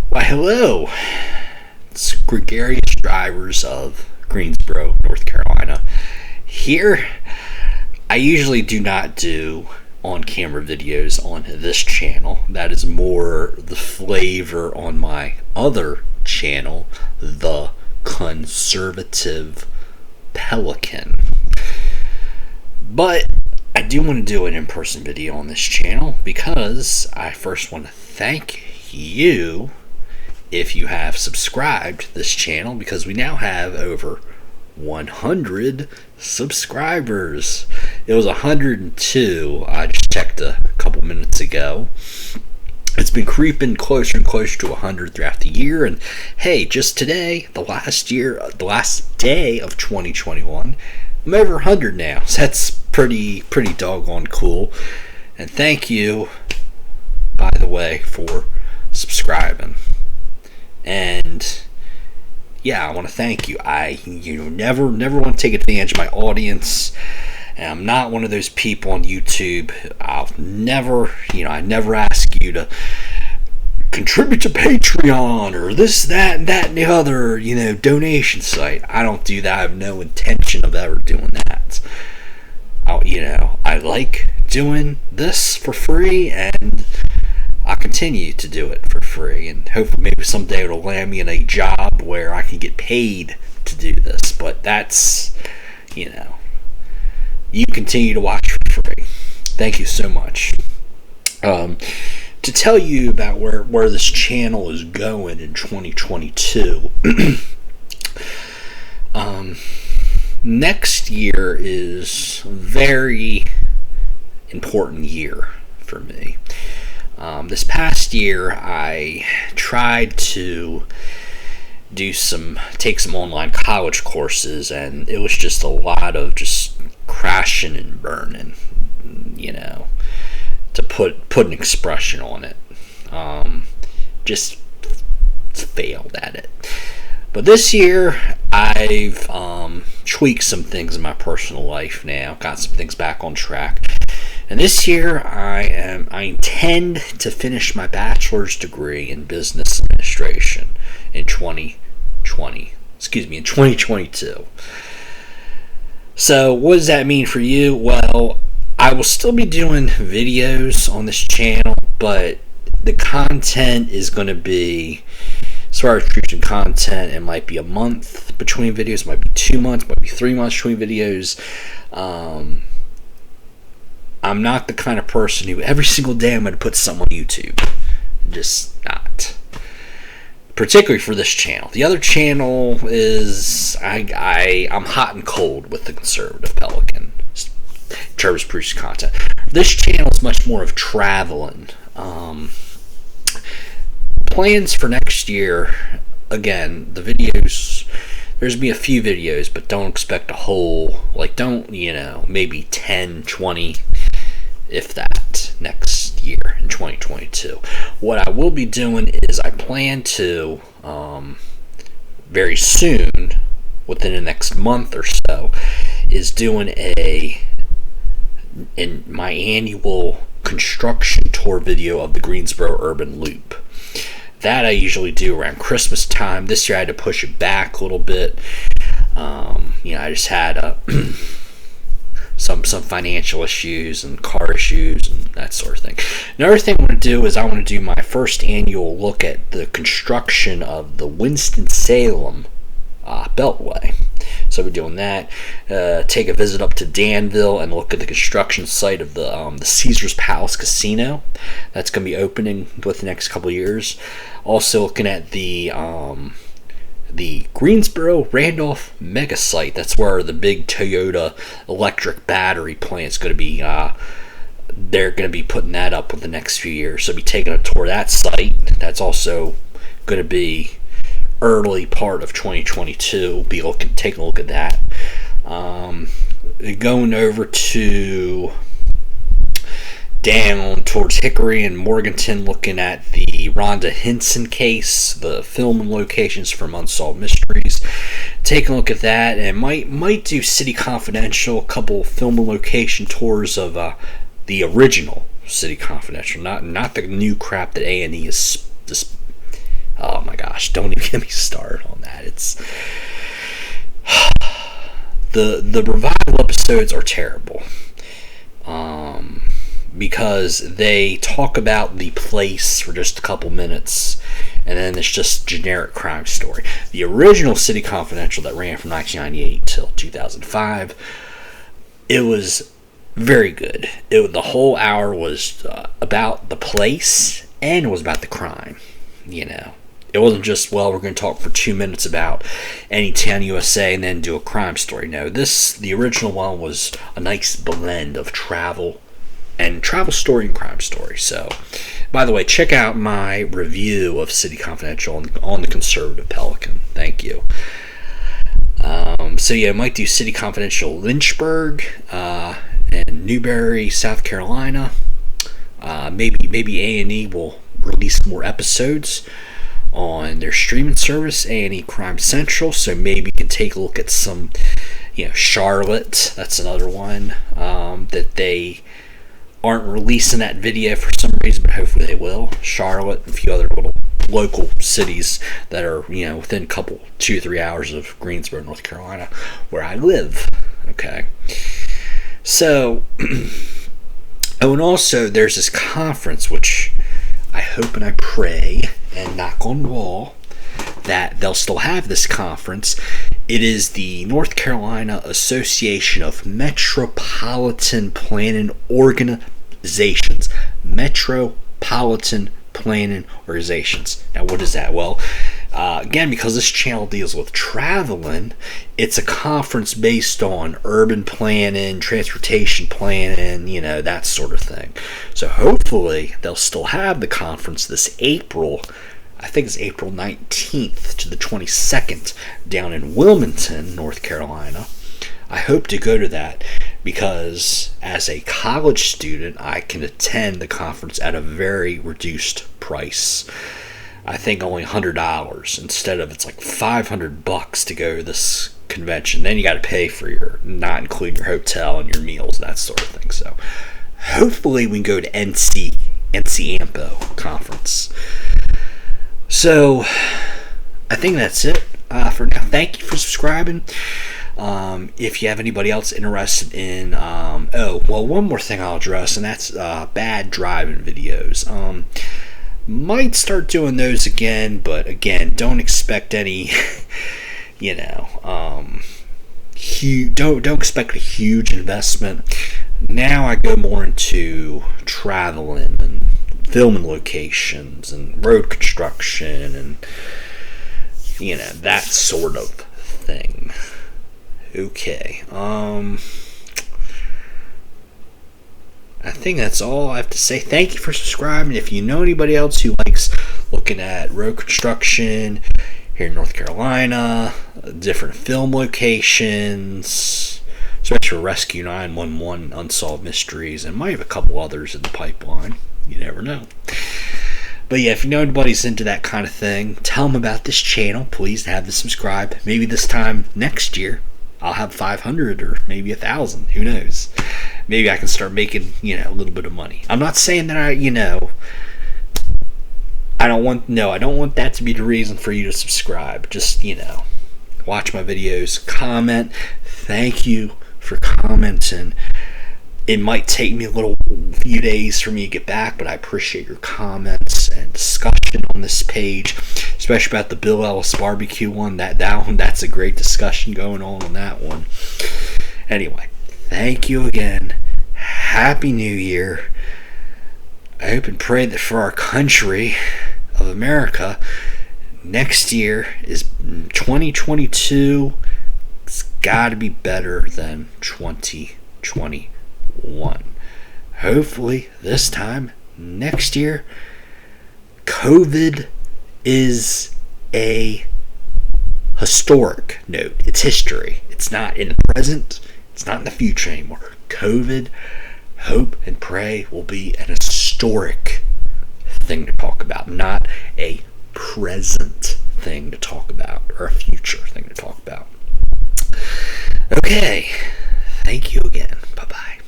Why, hello. It's Gregarious Drivers of Greensboro, North Carolina. Here, I usually do not do on-camera videos on this channel. That is more the flavor on my other channel, The Conservative Pelican. But I do want to do an in-person video on this channel because I first want to thank you if you have subscribed to this channel, because we now have over 100 subscribers. It was 102. I just checked a couple minutes ago. It's been creeping closer and closer to 100 throughout the year, and hey, just today, the last day of 2021, I'm over 100 now. So that's pretty doggone cool. And thank you, by the way, for subscribing. And yeah, I want to thank you. I never want to take advantage of my audience. And I'm not one of those people on YouTube. I'll never, I never ask you to contribute to Patreon or this, that, and the other, donation site. I don't do that. I have no intention of ever doing that. I like doing this for free, and I'll continue to do it for free, and hopefully maybe someday it'll land me in a job where I can get paid to do this. But that's, you continue to watch for free. Thank you so much. To tell you about where this channel is going in 2022, next year is a very important year for me. This past year, I tried to take some online college courses, and it was just a lot of just crashing and burning, to put an expression on it. Just failed at it. But this year, I've tweaked some things in my personal life now, got some things back on track. And this year, I intend to finish my bachelor's degree in business administration in 2022. So, what does that mean for you? Well, I will still be doing videos on this channel, but the content is going to be, as far as producing content, it might be a month between videos, might be 2 months, might be 3 months between videos. I'm not the kind of person who every single day I'm going to put something on YouTube. Just not. Particularly for this channel. The other channel is I'm hot and cold with the Conservative Pelican in terms of producing content. This channel is much more of traveling. Plans for next year, again, the videos, there's going to be a few videos, but don't expect a whole, maybe 10, 20, if that, next year in 2022. What I will be doing is I plan to, very soon, within the next month or so, is doing my annual construction tour video of the Greensboro Urban Loop. That I usually do around Christmas time. This year I had to push it back a little bit. I just had some financial issues and car issues and that sort of thing. Another thing I want to do is I want to do my first annual look at the construction of the Winston-Salem Beltway. So we're doing that. Take a visit up to Danville and look at the construction site of the Caesars Palace Casino. That's going to be opening within the next couple of years. Also looking at the Greensboro Randolph mega site. That's where the big Toyota electric battery plant is going to be. They're going to be putting that up in the next few years. So I'll be taking a tour of that site. That's also going to be early part of 2022. Be taking a look at that. Going over to down towards Hickory and Morganton, looking at the Rhonda Henson case, the film locations from Unsolved Mysteries. Taking a look at that, and might do City Confidential, a couple film location tours of the original City Confidential, not the new crap that A&E is Oh my gosh, don't even get me started on that. It's the revival episodes are terrible. Because they talk about the place for just a couple minutes, and then it's just generic crime story. The original City Confidential that ran from 1998 till 2005, it was very good. The whole hour was about the place, and it was about the crime. It wasn't just, well, we're going to talk for 2 minutes about Anytown, USA, and then do a crime story. No, the original one was a nice blend of travel story and crime story. So, by the way, check out my review of City Confidential on the Conservative Pelican. Thank you. So yeah, I might do City Confidential Lynchburg and Newberry, South Carolina. Maybe A&E will release more episodes on their streaming service, A&E Crime Central. So maybe you can take a look at some, Charlotte. That's another one that they aren't releasing that video for some reason, but hopefully they will. Charlotte and a few other little local cities that are, within a couple, 2 or 3 hours of Greensboro, North Carolina, where I live. Okay. So, and also there's this conference, which I hope and I pray and knock on wall that they'll still have this conference. It is the North Carolina Association of Metropolitan Planning Organizations. Metropolitan Planning Organizations. Now, what is that? Well, again, because this channel deals with traveling, it's a conference based on urban planning, transportation planning, that sort of thing. So hopefully they'll still have the conference this April. I think it's April 19th to the 22nd down in Wilmington, North Carolina. I hope to go to that because as a college student, I can attend the conference at a very reduced price. I think only $100 instead of it's like $500 to go to this convention. Then you got to pay for not including your hotel and your meals, that sort of thing. So hopefully we can go to NC AMPO conference. So, I think that's it for now. Thank you for subscribing. If you have anybody else interested in, one more thing I'll address, and that's bad driving videos. Might start doing those again, but again, don't expect any, don't expect a huge investment. Now I go more into traveling and filming locations and road construction and that sort of thing. Okay. I think that's all I have to say. Thank you for subscribing. If you know anybody else who likes looking at road construction here in North Carolina, different film locations, especially Rescue 911, Unsolved Mysteries, and might have a couple others in the pipeline. You never know. But yeah, if you know anybody's into that kind of thing, tell them about this channel. Please have them subscribe. Maybe this time next year, I'll have 500 or maybe 1,000. Who knows? Maybe I can start making, a little bit of money. I'm not saying that I don't want that to be the reason for you to subscribe. Just, watch my videos, comment. Thank you for commenting. It might take me a few days for me to get back, but I appreciate your comments and discussion on this page, especially about the Bill Ellis barbecue one. That one, that's a great discussion going on that one. Anyway, thank you again. Happy New Year. I hope and pray that for our country of America, next year is 2022. It's got to be better than 2021. Hopefully this time next year, COVID is a historic note. It's history. It's not in the present. It's not in the future anymore. COVID, hope and pray, will be an historic thing to talk about, not a present thing to talk about or a future thing to talk about. Okay. Thank you again. Bye-bye.